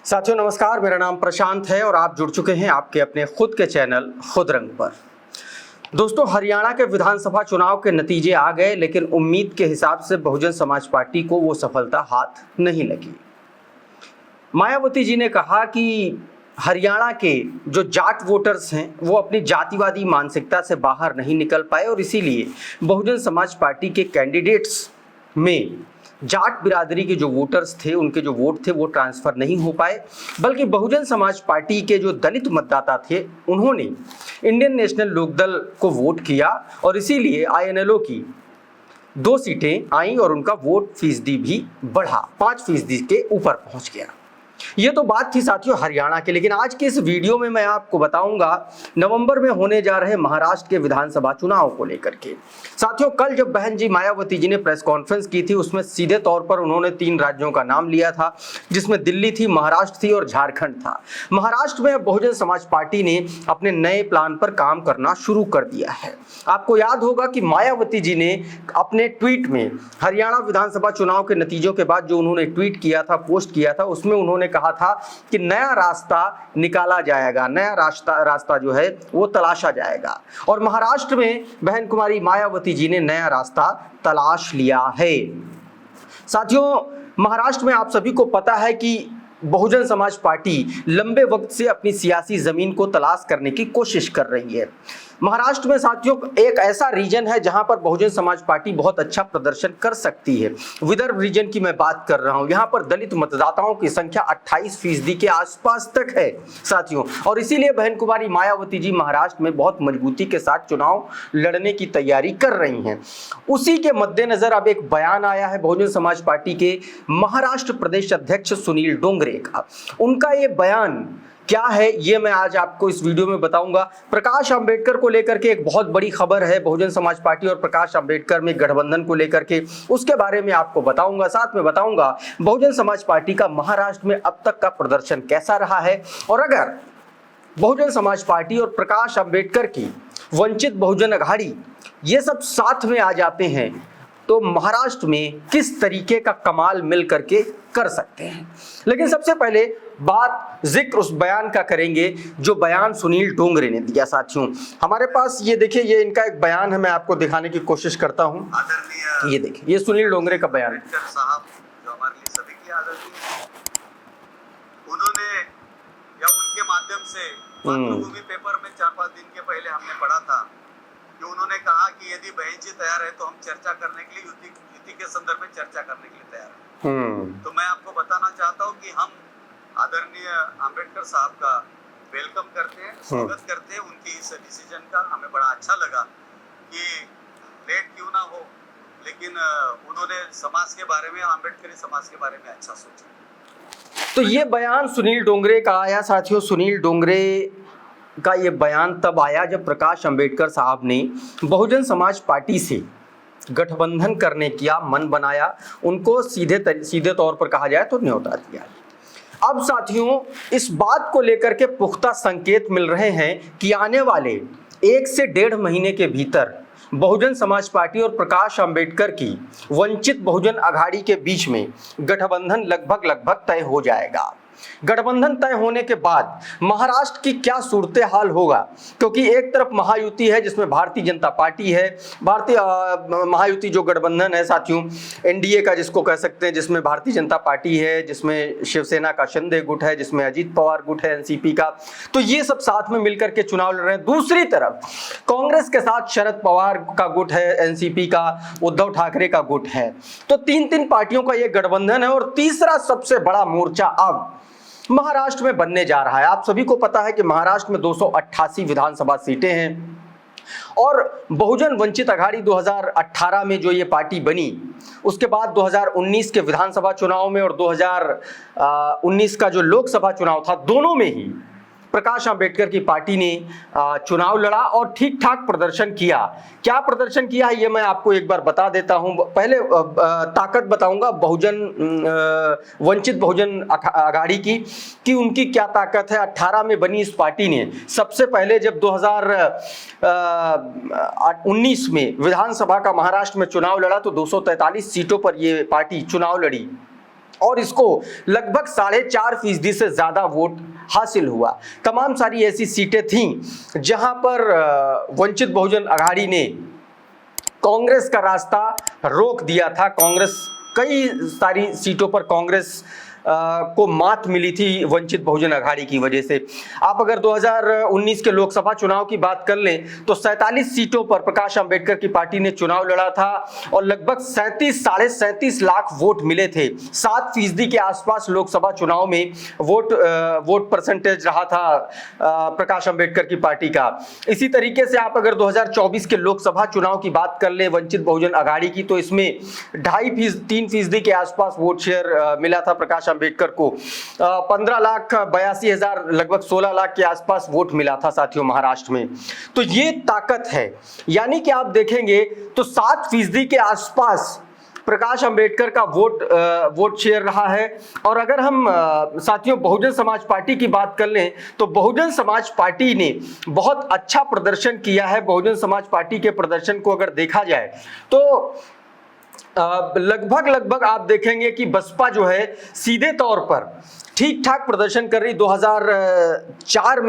साथियों नमस्कार, मेरा नाम प्रशांत है और आप जुड़ चुके हैं आपके अपने खुद के चैनल खुद रंग पर। दोस्तों, हरियाणा के विधानसभा चुनाव के नतीजे आ गए, लेकिन उम्मीद के हिसाब से बहुजन समाज पार्टी को वो सफलता हाथ नहीं लगी। मायावती जी ने कहा कि हरियाणा के जो जाट वोटर्स हैं वो अपनी जातिवादी मानसिकता से बाहर नहीं निकल पाए और इसीलिए बहुजन समाज पार्टी के कैंडिडेट्स में जाट बिरादरी के जो वोटर्स थे, उनके जो वोट थे वो ट्रांसफर नहीं हो पाए, बल्कि बहुजन समाज पार्टी के जो दलित मतदाता थे उन्होंने इंडियन नेशनल लोकदल को वोट किया और इसीलिए INLO की 2 सीटें आई और उनका वोट फीसदी भी बढ़ा, 5% के ऊपर पहुंच गया। ये तो बात थी साथियों हरियाणा के, लेकिन आज के इस वीडियो में मैं आपको बताऊंगा नवंबर में होने जा रहे महाराष्ट्र के विधानसभा चुनाव को लेकर के। साथियों, कल जब बहन जी मायावती जी ने प्रेस कॉन्फ्रेंस की थी उसमें सीधे तौर पर उन्होंने 3 राज्यों का नाम लिया था, जिसमें दिल्ली थी, महाराष्ट्र थी और झारखंड था। महाराष्ट्र में बहुजन समाज पार्टी ने अपने नए प्लान पर काम करना शुरू कर दिया है। आपको याद होगा कि मायावती जी ने अपने ट्वीट में हरियाणा विधानसभा चुनाव के नतीजों के बाद जो उन्होंने ट्वीट किया था, पोस्ट किया था, उसमें उन्होंने कहा था कि नया रास्ता निकाला जाएगा, नया रास्ता जो है वो तलाशा जाएगा। और महाराष्ट्र में बहन कुमारी मायावती जी ने नया रास्ता तलाश लिया है। साथियों, महाराष्ट्र में आप सभी को पता है कि बहुजन समाज पार्टी लंबे वक्त से अपनी सियासी जमीन को तलाश करने की कोशिश कर रही है। महाराष्ट्र में साथियों एक ऐसा रीजन है जहां पर बहुजन समाज पार्टी बहुत अच्छा प्रदर्शन कर सकती है। विदर्भ रीजन की मैं बात कर रहा हूं। यहां पर दलित मतदाताओं की संख्या 28% के आसपास तक है साथियों, और इसीलिए बहन कुमारी मायावती जी महाराष्ट्र में बहुत मजबूती के साथ चुनाव लड़ने की तैयारी कर रही हैं। उसी के मद्देनजर अब एक बयान आया है बहुजन समाज पार्टी के महाराष्ट्र प्रदेश अध्यक्ष सुनील डोंगरे का। उनका ये बयान क्या है ये मैं आज आपको इस वीडियो में बताऊंगा। प्रकाश अंबेडकर को लेकर के एक बहुत बड़ी खबर है, बहुजन समाज पार्टी और प्रकाश अंबेडकर में गठबंधन को लेकर के, उसके बारे में आपको बताऊंगा। साथ में बताऊंगा बहुजन समाज पार्टी का महाराष्ट्र में अब तक का प्रदर्शन कैसा रहा है, और अगर बहुजन समाज पार्टी और प्रकाश अंबेडकर की वंचित बहुजन अघाड़ी ये सब साथ में आ जाते हैं तो महाराष्ट्र में किस तरीके का कमाल मिल करके कर सकते हैं। लेकिन सबसे पहले बात जिक्र उस बयान का करेंगे जो बयान सुनील डोंगरे ने दिया। साथियों, हमारे पास ये देखिए, ये इनका एक बयान है, मैं आपको दिखाने की कोशिश करता हूं। ये देखिए, ये सुनील डोंगरे का बयान है। साहब जो हमारे लिए सभी की आदरणीय, उन्होंने या उनके माध्यम से मातृभूमि पेपर में 4-5 दिन के पहले हमने पढ़ा था कि उन्होंने कहा कि यदि बहन जी तैयार है तो हम चर्चा करने के लिए युति के संदर्भ में चर्चा करने के लिए तैयार हैं। तो मैं आपको बताना चाहता हूं कि हम आदरणीय अंबेडकर साहब का वेलकम करते हैं, स्वागत करते हैं उनकी इस डिसीजन का। हमें बड़ा अच्छा लगा कि लेट क्यों ना हो, लेकिन उन्होंने समाज के बारे में, अम्बेडकरी समाज के बारे में अच्छा सोचा। तो ये बयान सुनील डोंगरे का आया साथियों। सुनील डोंगरे का ये बयान तब आया जब प्रकाश अंबेडकर साहब ने बहुजन समाज पार्टी से गठबंधन करने का मन बनाया, उनको सीधे तौर पर कहा जाए तो न्योता दिया। अब साथियों इस बात को लेकर के पुख्ता संकेत मिल रहे हैं कि आने वाले 1 से 1.5 महीने के भीतर बहुजन समाज पार्टी और प्रकाश अंबेडकर की वंचित बहुजन अघाड़ी के बीच में गठबंधन लगभग तय हो जाएगा। गठबंधन तय होने के बाद महाराष्ट्र की क्या सूरत हाल होगा, क्योंकि एक तरफ महायुति है जिसमें भारतीय जनता पार्टी है, भारतीय महायुति जो गठबंधन है साथियों, NDA का जिसको कह सकते हैं, जिसमें भारतीय जनता पार्टी है, जिसमें शिवसेना का शिंदे गुट है, जिसमें अजीत पवार गुट है NCP का, तो ये सब साथ में मिलकर के चुनाव लड़ रहे हैं। दूसरी तरफ कांग्रेस के साथ शरद पवार का गुट है, NCP का उद्धव ठाकरे का गुट है। तो 3 पार्टियों का ये गठबंधन है। और तीसरा सबसे बड़ा मोर्चा अब महाराष्ट्र में बनने जा रहा है। आप सभी को पता है कि महाराष्ट्र में 288 विधानसभा सीटें हैं और बहुजन वंचित अघाड़ी 2018 में जो ये पार्टी बनी, उसके बाद 2019 के विधानसभा चुनाव में और 2019 का जो लोकसभा चुनाव था, दोनों में ही प्रकाश अंबेडकर की पार्टी ने चुनाव लड़ा और ठीक ठाक प्रदर्शन किया। क्या प्रदर्शन किया है ये मैं आपको एक बार बता देता हूं। पहले ताकत बताऊंगा वंचित बहुजन अघाड़ी की कि उनकी क्या ताकत है। 18 में बनी इस पार्टी ने सबसे पहले जब 2019 में विधानसभा का महाराष्ट्र में चुनाव लड़ा तो 243 सीटों पर ये पार्टी चुनाव लड़ी। और इसको लगभग 4.5% से ज्यादा वोट हासिल हुआ। तमाम सारी ऐसी सीटें थीं जहां पर वंचित बहुजन अघाड़ी ने कांग्रेस का रास्ता रोक दिया था। कांग्रेस कई सारी सीटों पर कांग्रेस को मात मिली थी वंचित बहुजन अघाड़ी की वजह से। आप अगर 2019 के लोकसभा चुनाव की बात कर लें तो 47 सीटों पर प्रकाश अंबेडकर की पार्टी ने चुनाव लड़ा था और लगभग 37 लाख वोट मिले थे। 7% के आसपास लोकसभा चुनाव में वोट परसेंटेज रहा था प्रकाश अंबेडकर की पार्टी का। इसी तरीके से आप अगर 2024 के लोकसभा चुनाव की बात कर ले वंचित बहुजन अघाड़ी की, तो इसमें 2.5-3% के आसपास वोट शेयर मिला था प्रकाश अंबेडकर को। 15,82,000 लगभग 16 लाख के आसपास वोट मिला था साथियों महाराष्ट्र में। तो ये ताकत है, यानी कि आप देखेंगे तो 7% के आसपास प्रकाश अंबेडकर का वोट शेयर रहा है। और अगर हम साथियों बहुजन समाज पार्टी की बात कर लें तो बहुजन समाज पार्टी ने बहुत अच्छा प्रदर्शन किया है। बहुजन समाज पार्टी के प्रदर्शन को अगर देखा जाए तो लगभग आप देखेंगे कि बसपा जो है सीधे तौर पर ठीक ठाक प्रदर्शन कर रही। 2004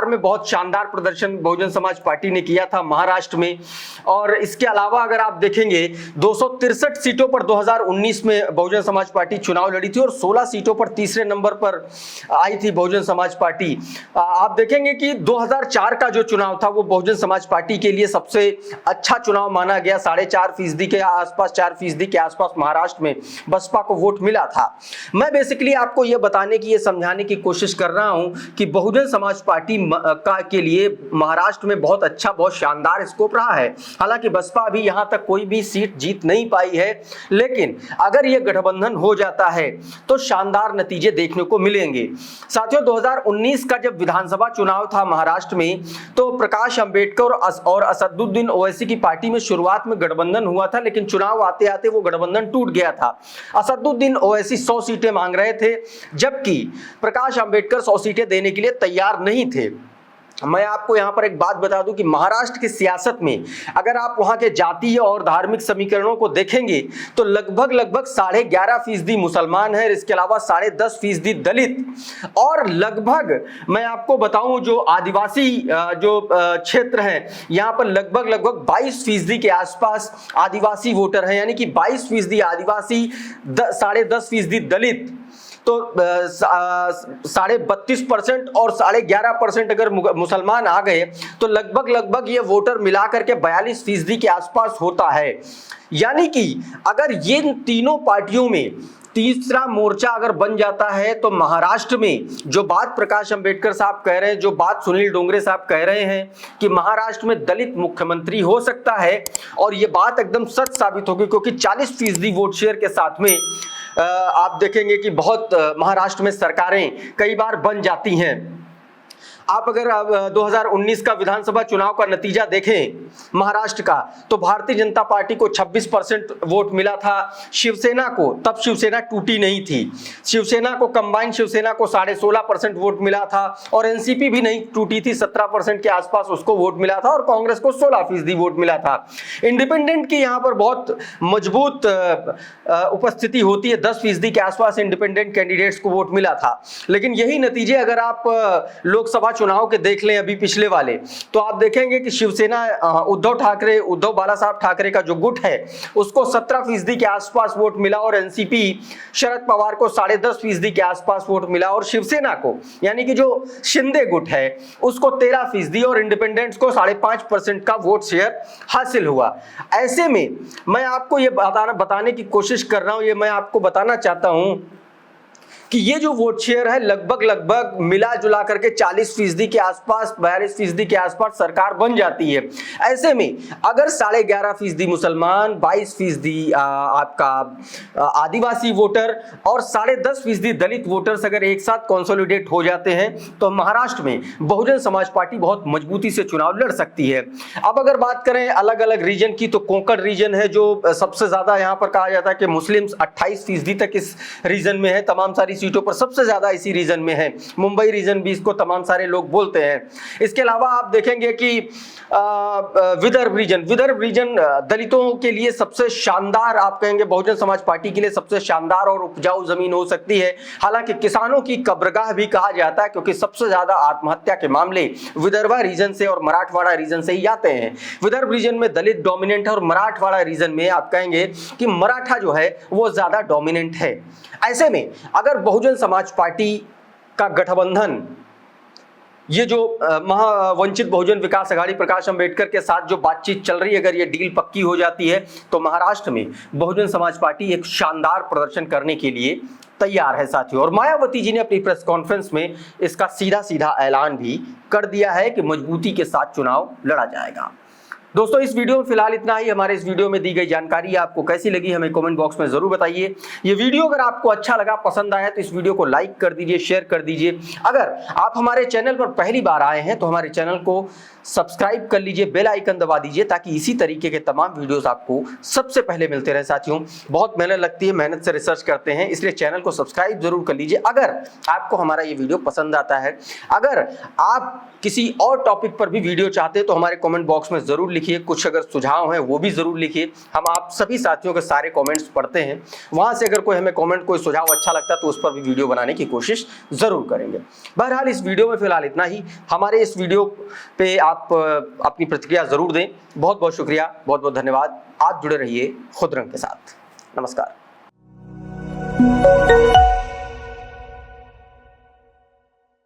में बहुत शानदार प्रदर्शन बहुजन समाज पार्टी ने किया था महाराष्ट्र में। और इसके अलावा अगर आप देखेंगे 263 सीटों पर 2019 में बहुजन समाज पार्टी चुनाव लड़ी थी और 16 सीटों पर तीसरे नंबर पर आई थी बहुजन समाज पार्टी। आप देखेंगे कि 2004 का जो चुनाव था वो बहुजन समाज पार्टी के लिए सबसे अच्छा चुनाव माना गया। 4.5% के आसपास 4% के आसपास महाराष्ट्र में बसपा को वोट मिला था। मैं बेसिकली आपको ये बताने की, ये समझाने की कोशिश कर रहा हूं कि बहुजन समाज पार्टी के लिए महाराष्ट्र में बहुत अच्छा, बहुत शानदार स्कोप रहा है। हालांकि बसपा अभी यहां तक कोई भी सीट जीत नहीं पाई है, लेकिन अगर ये गठबंधन हो जाता है तो शानदार नतीजे देखने को मिलेंगे। साथियों 2019 का जब विधानसभा चुनाव था महाराष्ट्र में तो प्रकाश अंबेडकर और असदुद्दीन ओवैसी की पार्टी में शुरुआत में गठबंधन हुआ था, लेकिन चुनाव आते आते वो गठबंधन टूट गया था। असदुद्दीन ओवैसी 100 सीटें मांग रहे थे, जबकि प्रकाश अंबेडकर 100 सीटें देने के लिए तैयार नहीं थे। मैं आपको यहां पर एक बात बता दूं कि महाराष्ट्र की सियासत में अगर आप वहां के जातीय और धार्मिक समीकरणों को देखेंगे तो लगभग 11.5% मुसलमान है, इसके अलावा 10.5% दलित और लगभग मैं आपको बताऊं जो आदिवासी जो क्षेत्र है यहां पर लगभग 22% के आसपास आदिवासी वोटर हैं, यानी कि 22% आदिवासी, 10.5% दलित, तो 32.5% और 11.5% अगर मुसलमान आ गए तो लगभग ये वोटर मिलाकर के 42% के आसपास होता है। यानी कि अगर ये तीनों पार्टियों में तीसरा मोर्चा अगर बन जाता है तो महाराष्ट्र में जो बात प्रकाश अंबेडकर साहब कह रहे हैं, जो बात सुनील डोंगरे साहब कह रहे हैं कि महाराष्ट्र में दलित मुख्यमंत्री हो सकता है, और ये बात एकदम सच साबित होगी, क्योंकि 40% वोट शेयर के साथ में आप देखेंगे कि बहुत महाराष्ट्र में सरकारें कई बार बन जाती हैं। आप अगर 2019 का विधानसभा चुनाव का नतीजा देखें महाराष्ट्र का तो भारतीय जनता पार्टी को 26% वोट मिला था। शिवसेना को, तब शिवसेना टूटी नहीं थी, शिवसेना को, कंबाइंड शिवसेना को 16.5% वोट मिला था और एनसीपी भी नहीं टूटी थी, 17% के आसपास उसको वोट मिला था और कांग्रेस को 16% वोट मिला था। इंडिपेंडेंट की यहाँ पर बहुत मजबूत उपस्थिति होती है, 10% के आसपास इंडिपेंडेंट कैंडिडेट्स को वोट मिला था। लेकिन यही नतीजे अगर आप लोकसभा चुनाव के देख लें अभी पिछले वाले, तो आप देखेंगे कि शिवसेना उद्धव बाला साहब ठाकरे का जो गुट है उसको 17% के आसपास वोट मिला और एनसीपी शरद पवार को 10.5% के आसपास वोट मिला और शिवसेना को, यानी कि जो शिंदे गुट है, उसको 13% और इंडिपेंडेंट्स को 5.5% का वोट शेयर हासिल हुआ। ऐसे में मैं आपको ये बताने की कोशिश कर रहा हूं, ये मैं आपको बताना चाहता हूं कि ये जो वोट शेयर है लगभग मिला जुला करके 40% के आसपास, 42% के आसपास सरकार बन जाती है। ऐसे में अगर 11.5% मुसलमान, 22% आपका आदिवासी वोटर और 10.5% दलित वोटर्स अगर एक साथ कंसोलिडेट हो जाते हैं तो महाराष्ट्र में बहुजन समाज पार्टी बहुत मजबूती से चुनाव लड़ सकती है। अब अगर बात करें अलग अलग रीजन की तो कोंकण रीजन है जो सबसे ज्यादा यहाँ पर कहा जाता है कि मुस्लिम्स 28% तक इस रीजन में है। तमाम सारी सीटों पर सबसे ज्यादा इसी रीजन में है। मुंबई रीजन भी इसको तमाम सारे लोग बोलते हैं। इसके अलावा आप देखेंगे कि विदर्भ रीजन दलितों के लिए सबसे शानदार, आप कहेंगे बहुजन समाज पार्टी के लिए सबसे शानदार और उपजाऊ जमीन हो सकती है। हालांकि किसानों की कब्रगाह भी कहा जाता है, क्योंकि सबसे ज्यादा आत्महत्या के मामले विदर्भा रीजन से और मराठवाड़ा रीजन से ही आते हैं। विदर्भ रीजन में दलित डोमिनेंट है और मराठवाड़ा रीजन में आप कहेंगे कि मराठा जो है वो ज्यादा डोमिनेंट है। ऐसे में अगर बहुजन समाज पार्टी का गठबंधन, ये जो वंचित बहुजन विकास अघाड़ी प्रकाश अंबेडकर के साथ जो बातचीत चल रही है, अगर ये डील पक्की हो जाती है तो महाराष्ट्र में बहुजन समाज पार्टी एक शानदार प्रदर्शन करने के लिए तैयार है साथियों। और मायावती जी ने अपनी प्रेस कॉन्फ्रेंस में इसका सीधा सीधा ऐलान भी कर दिया है कि मजबूती के साथ चुनाव लड़ा जाएगा। दोस्तों इस वीडियो में फिलहाल इतना ही। हमारे इस वीडियो में दी गई जानकारी आपको कैसी लगी हमें कमेंट बॉक्स में जरूर बताइए। ये वीडियो अगर आपको अच्छा लगा, पसंद आया तो इस वीडियो को लाइक कर दीजिए, शेयर कर दीजिए। अगर आप हमारे चैनल पर पहली बार आए हैं तो हमारे चैनल को सब्सक्राइब कर लीजिए, बेल आइकन दबा दीजिए, ताकि इसी तरीके के तमाम वीडियोस आपको सबसे पहले मिलते रहे साथियों। बहुत मेहनत लगती है, मेहनत से रिसर्च करते हैं, इसलिए चैनल को सब्सक्राइब जरूर कर लीजिए। अगर आपको हमारा ये वीडियो पसंद आता है, अगर आप किसी और टॉपिक पर भी वीडियो चाहते हैं तो हमारे कमेंट बॉक्स में जरूर लिखिए। कुछ अगर सुझाव हैं वो भी जरूर लिखिए। हम आप सभी साथियों के सारे कमेंट्स पढ़ते हैं, वहां से अगर कोई हमें कमेंट, कोई सुझाव अच्छा लगता है तो उस पर भी वीडियो बनाने की कोशिश जरूर करेंगे। बहरहाल इस वीडियो में फिलहाल इतना ही। हमारे इस वीडियो पे आप अपनी प्रतिक्रिया जरूर दें। बहुत बहुत शुक्रिया, बहुत बहुत धन्यवाद। आप जुड़े रहिए खुद रंग के साथ। नमस्कार।